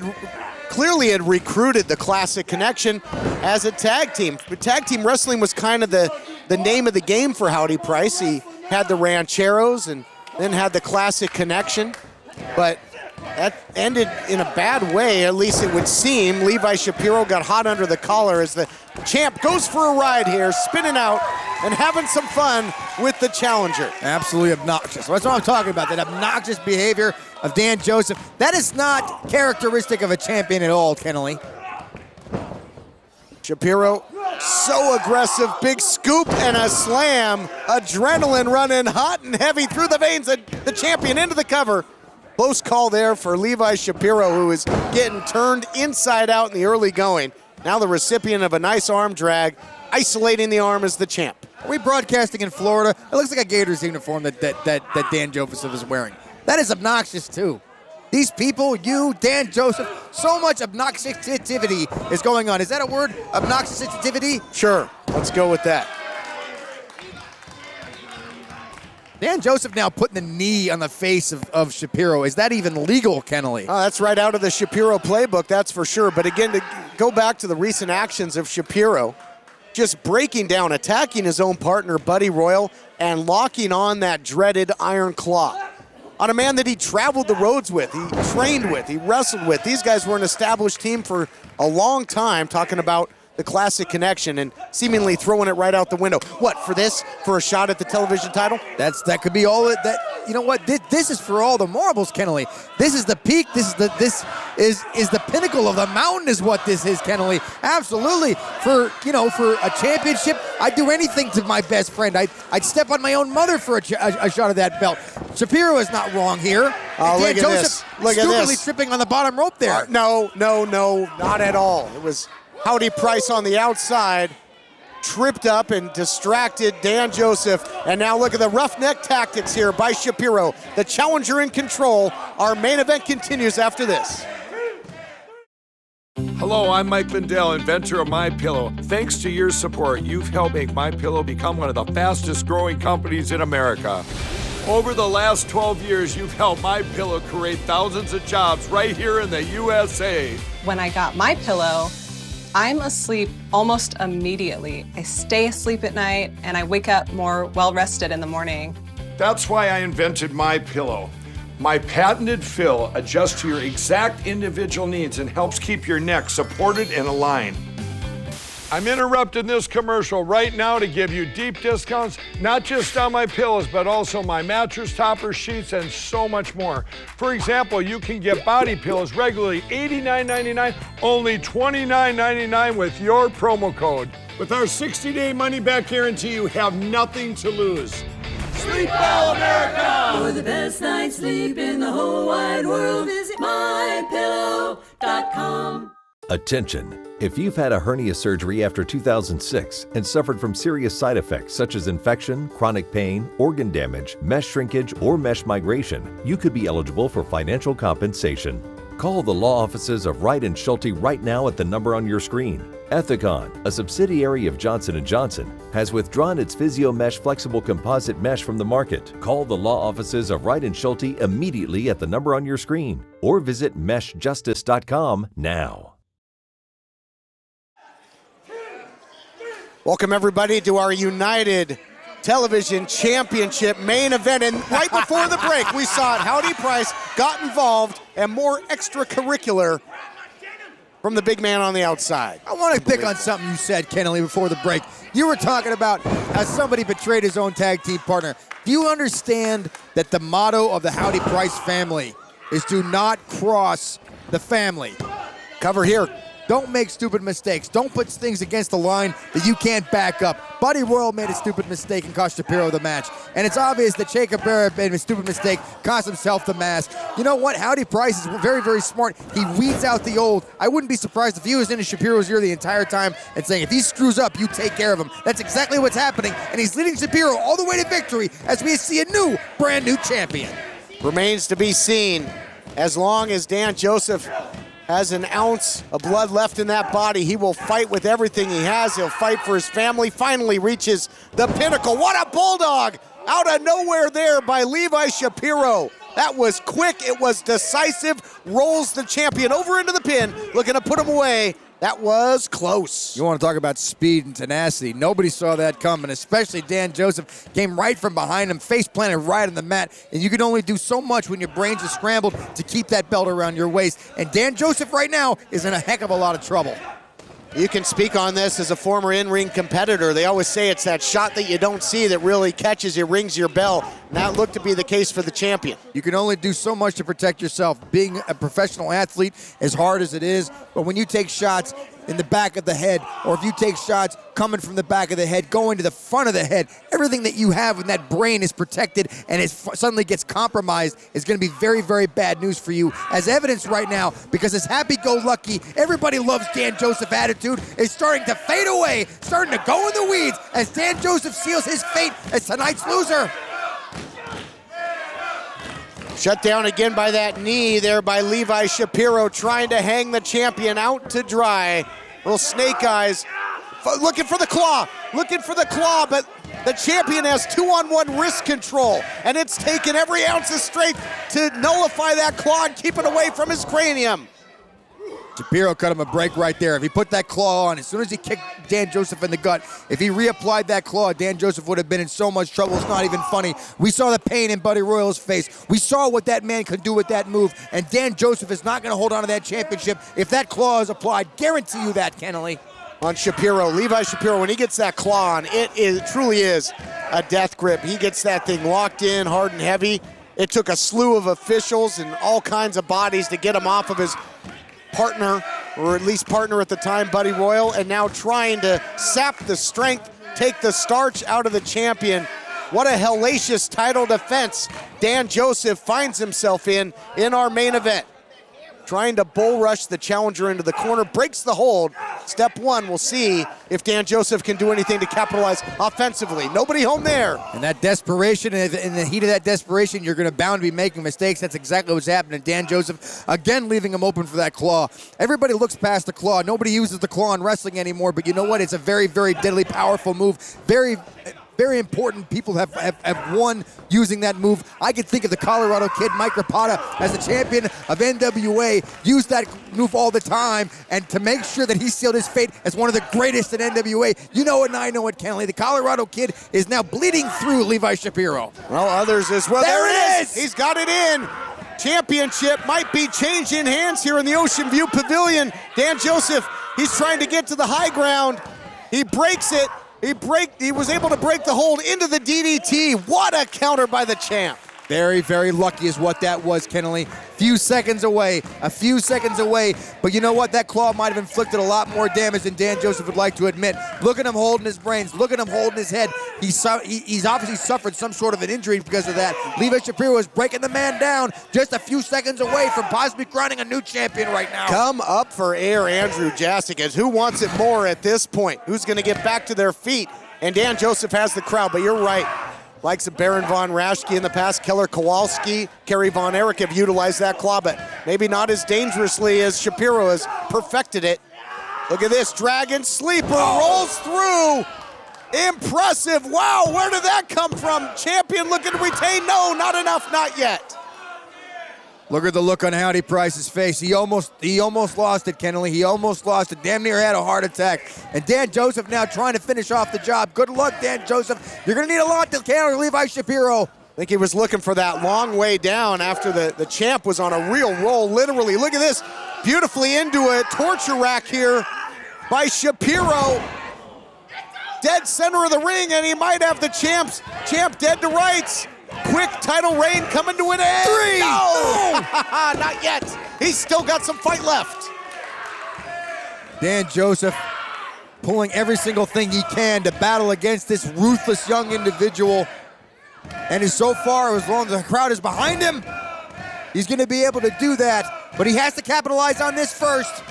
clearly had recruited the Classic Connection as a tag team. But tag team wrestling was kind of the name of the game for Howdy Price. He had the Rancheros and then had the Classic Connection. But that ended in a bad way, at least it would seem. Levi Shapiro got hot under the collar as the champ goes for a ride here, spinning out and having some fun with the challenger. Absolutely obnoxious. That's what I'm talking about, that obnoxious behavior of Dan Joseph. That is not characteristic of a champion at all, Kennelly. Shapiro, so aggressive, big scoop and a slam. Adrenaline running hot and heavy through the veins. The champion into the cover. Close call there for Levi Shapiro, who is getting turned inside out in the early going. Now the recipient of a nice arm drag, isolating the arm as the champ. Are we broadcasting in Florida? It looks like a Gators uniform that Dan Joseph is wearing. That is obnoxious, too. These people, you, Dan Joseph, so much obnoxicity is going on. Is that a word? Obnoxicity? Sure, let's go with that. Dan Joseph now putting the knee on the face of Shapiro. Is that even legal, Kennelly? Oh, that's right out of the Shapiro playbook, that's for sure. But again, to go back to the recent actions of Shapiro, just breaking down, attacking his own partner, Buddy Royal, and locking on that dreaded iron claw on a man that he traveled the roads with, he trained with, he wrestled with. These guys were an established team for a long time, talking about the Classic Connection, and seemingly throwing it right out the window. What, for this? For a shot at the television title? That could be all it, that, you know what, this is for all the marbles, Kennelly. This is the peak, this is the pinnacle of the mountain is what this is, Kennelly. Absolutely. For a championship, I'd do anything to my best friend. I'd step on my own mother for a shot of that belt. Shapiro is not wrong here. Oh, look at Joseph this. Look at stupidly this. tripping on the bottom rope there. No, not at all. It was Howdy Price on the outside, tripped up and distracted Dan Joseph. And now look at the roughneck tactics here by Shapiro. The challenger in control. Our main event continues after this. Hello, I'm Mike Lindell, inventor of MyPillow. Thanks to your support, you've helped make MyPillow become one of the fastest growing companies in America. Over the last 12 years, you've helped MyPillow create thousands of jobs right here in the USA. When I got MyPillow, I'm asleep almost immediately. I stay asleep at night and I wake up more well-rested in the morning. That's why I invented MyPillow. My patented fill adjusts to your exact individual needs and helps keep your neck supported and aligned. I'm interrupting this commercial right now to give you deep discounts, not just on my pillows, but also my mattress toppers, sheets, and so much more. For example, you can get body pillows regularly $89.99, only $29.99 with your promo code. With our 60-day money-back guarantee, you have nothing to lose. Sleep well, America! For the best night's sleep in the whole wide world, visit mypillow.com. Attention! If you've had a hernia surgery after 2006 and suffered from serious side effects such as infection, chronic pain, organ damage, mesh shrinkage, or mesh migration, you could be eligible for financial compensation. Call the law offices of Wright & Schulte right now at the number on your screen. Ethicon, a subsidiary of Johnson & Johnson, has withdrawn its PhysioMesh flexible composite mesh from the market. Call the law offices of Wright & Schulte immediately at the number on your screen or visit meshjustice.com now. Welcome, everybody, to our United Television Championship main event. And right before the break, we saw it. Howdy Price got involved and more extracurricular from the big man on the outside. I want to pick on something you said, Kennelly, before the break. You were talking about how somebody betrayed his own tag team partner. Do you understand that the motto of the Howdy Price family is do not cross the family? Cover here. Don't make stupid mistakes. Don't put things against the line that you can't back up. Buddy Royal made a stupid mistake and cost Shapiro the match. And it's obvious that Jacob Barrett made a stupid mistake, cost himself the match. You know what? Howdy Price is very, very smart. He weeds out the old. I wouldn't be surprised if he was in Shapiro's ear the entire time and saying, if he screws up, you take care of him. That's exactly what's happening. And he's leading Shapiro all the way to victory as we see a brand new champion. Remains to be seen. As long as Dan Joseph has an ounce of blood left in that body, he will fight with everything he has. He'll fight for his family. Finally reaches the pinnacle. What a bulldog out of nowhere there by Levi Shapiro. That was quick. It was decisive. Rolls the champion over into the pin, looking to put him away. That was close. You want to talk about speed and tenacity. Nobody saw that coming, especially Dan Joseph came right from behind him, face planted right on the mat, and you can only do so much when your brains are scrambled to keep that belt around your waist. And Dan Joseph right now is in a heck of a lot of trouble. You can speak on this as a former in-ring competitor. They always say it's that shot that you don't see that really catches you, rings your bell. And that looked to be the case for the champion. You can only do so much to protect yourself. Being a professional athlete, as hard as it is, but when you take shots in the back of the head, or if you take shots coming from the back of the head, going to the front of the head, everything that you have in that brain is protected, and it suddenly gets compromised is going to be very, very bad news for you, as evidence right now, because this happy-go-lucky, everybody loves Dan Joseph attitude is starting to fade away, starting to go in the weeds, as Dan Joseph seals his fate as tonight's loser. Shut down again by that knee there by Levi Shapiro, trying to hang the champion out to dry. Little snake eyes, looking for the claw, but the champion has 2-on-1 wrist control, and it's taken every ounce of strength to nullify that claw and keep it away from his cranium. Shapiro cut him a break right there. If he put that claw on, as soon as he kicked Dan Joseph in the gut, if he reapplied that claw, Dan Joseph would have been in so much trouble. It's not even funny. We saw the pain in Buddy Royal's face. We saw what that man could do with that move, and Dan Joseph is not going to hold on to that championship if that claw is applied. Guarantee you that, Kennelly. On Shapiro, Levi Shapiro, when he gets that claw on, it truly is a death grip. He gets that thing locked in hard and heavy. It took a slew of officials and all kinds of bodies to get him off of his partner, or at least partner at the time, Buddy Royal, and now trying to sap the strength, take the starch out of the champion. What a hellacious title defense Dan Joseph finds himself in our main event. Trying to bull rush the challenger into the corner, breaks the hold. Step one, we'll see if Dan Joseph can do anything to capitalize offensively. Nobody home there. And that desperation, in the heat of that desperation, you're going to bound to be making mistakes. That's exactly what's happening. Dan Joseph, again, leaving him open for that claw. Everybody looks past the claw. Nobody uses the claw in wrestling anymore, but you know what? It's a very, very deadly, powerful move. Very important people have won using that move. I can think of the Colorado Kid, Mike Rapata, as the champion of NWA, used that move all the time, and to make sure that he sealed his fate as one of the greatest in NWA. You know it and I know it, Kennelly. The Colorado Kid is now bleeding through Levi Shapiro. Well, others as well. There it is! He's got it in. Championship might be changing hands here in the Ocean View Pavilion. Dan Joseph, he's trying to get to the high ground. He breaks it. He was able to break the hold into the DDT. What a counter by the champ. Very, very lucky is what that was, Kennelly. A few seconds away. But you know what? That claw might have inflicted a lot more damage than Dan Joseph would like to admit. Look at him holding his brains. Look at him holding his head. He's obviously suffered some sort of an injury because of that. Levi Shapiro is breaking the man down just a few seconds away from possibly crowning a new champion right now. Come up for air, Andrew Jasicas. Who wants it more at this point? Who's going to get back to their feet? And Dan Joseph has the crowd, but you're right. Likes of Baron von Raschke in the past, Keller Kowalski, Kerry Von Erich have utilized that claw, but maybe not as dangerously as Shapiro has perfected it. Look at this, Dragon Sleeper rolls through. Impressive, wow, where did that come from? Champion looking to retain, no, not enough, not yet. Look at the look on Howdy Price's face. He almost lost it, Kennelly. He almost lost it. Damn near had a heart attack. And Dan Joseph now trying to finish off the job. Good luck, Dan Joseph. You're going to need a lot to counter Levi Shapiro. I think he was looking for that long way down after the champ was on a real roll, literally. Look at this, beautifully into a torture rack here by Shapiro. Dead center of the ring, and he might have the champ dead to rights. Quick title reign coming to an end. 3. No! Not yet. He's still got some fight left. Dan Joseph pulling every single thing he can to battle against this ruthless young individual. And so far, as long as the crowd is behind him, he's going to be able to do that. But he has to capitalize on this first.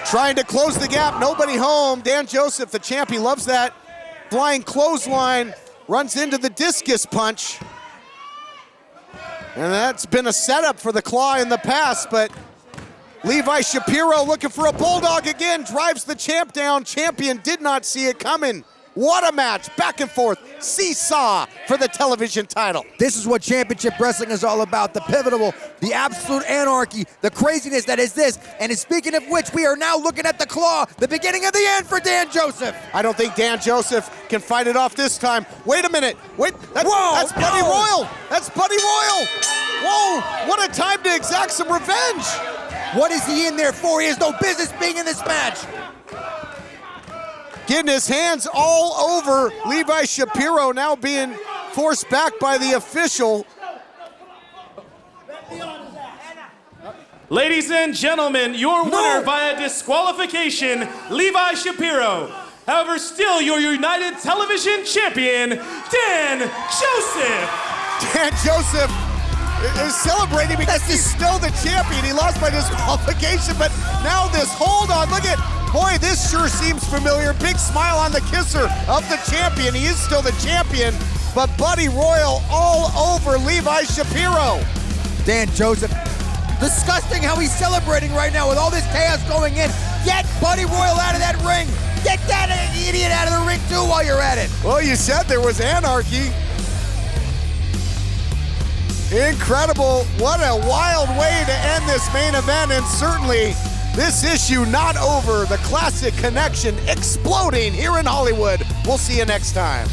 Trying to close the gap, nobody home. Dan Joseph, the champ, he loves that. Flying clothesline. Runs into the discus punch. And that's been a setup for the claw in the past, but Levi Shapiro looking for a bulldog again, drives the champ down. Champion did not see it coming. What a match, back and forth, seesaw for the television title. This is what championship wrestling is all about, the pivotal, the absolute anarchy, the craziness that is this. And speaking of which, we are now looking at the claw, the beginning of the end for Dan Joseph. I don't think Dan Joseph can fight it off this time. Wait a minute, that's Buddy Royal. That's Buddy Royal. Whoa, what a time to exact some revenge. What is he in there for? He has no business being in this match. Getting his hands all over Levi Shapiro, now being forced back by the official. Ladies and gentlemen, your winner via disqualification, Levi Shapiro. However, still your United Television champion, Dan Joseph. Dan Joseph is celebrating because he's still the champion. He lost by disqualification, but now this hold on, look at, boy, this sure seems familiar. Big smile on the kisser of the champion. He is still the champion, but Buddy Royal all over Levi Shapiro. Dan Joseph, disgusting how he's celebrating right now with all this chaos going in. Get Buddy Royal out of that ring. Get that idiot out of the ring too while you're at it. Well, you said there was anarchy. Incredible. What a wild way to end this main event, and certainly this issue not over. The classic connection exploding here in Hollywood. We'll see you next time.